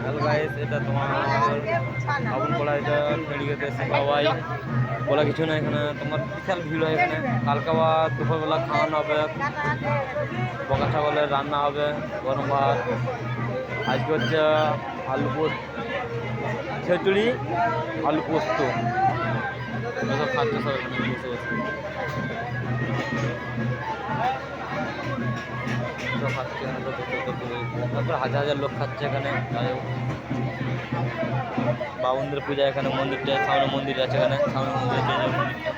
Hello guys, এটা তোমার আগুন পড়া, এটা ঠেড়িয়েতে সবাই বলা কিছু না। এখানে তোমার বিশাল ভিড় হয় এখানে। কালকে আবার দুপুরবেলা খাওয়ানো হবে, বকা ছাগলের রান্না হবে, গরম ভাত। আজকে হচ্ছে আলু পোস্ত, খিচুড়ি, আলু পোস্ত, এসব খাচ্ছে সব এখানে বসে বসে। সব খাচ্ছে এখানে, তো তারপর হাজার হাজার লোক খাচ্ছে এখানে। যাই হোক, বাউনদের পূজা এখানে, মন্দিরটা সামনে মন্দির আছে এখানে, সামনে মন্দির আছে মন্দিরটা।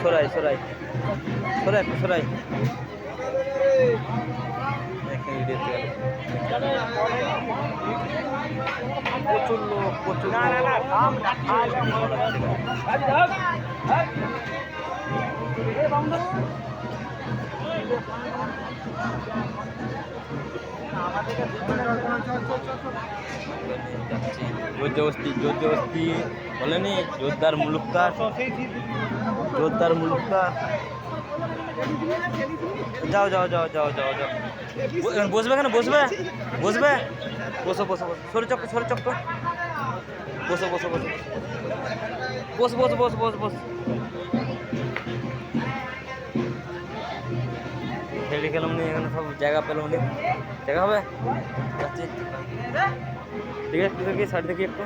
সরাই সরাই সরাই সরাই প্রচুর লোক, প্রচুর জোরজবস্তি জোরজবস্তি বলেনি, জোরদার মুলুকদার, জোরদার মুলুকদার। যাও যাও যাও যাও যাও যাও, বসবে এখানে, বসবে বসবে, বসো বসো বসো, সরে চক্র সরে চক্র, বসো বসো বসো বস বস বস বস বস। খেলি খেলাম নি এখানে, সব জায়গা পেলাম নি, জায়গা হবে যাচ্ছি। ঠিক আছে, একটু দেখি সাইড দেখি, একটু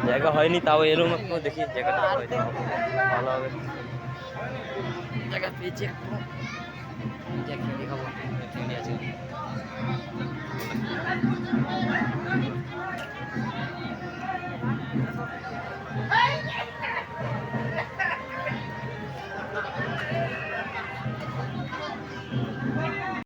জায়গা হয়নি, তাও এরকম একটু দেখি জায়গাটা হয়নি, ভালো হবে। জায়গা পেয়েছি একটু, খেলি খাবো, খেলি আছে।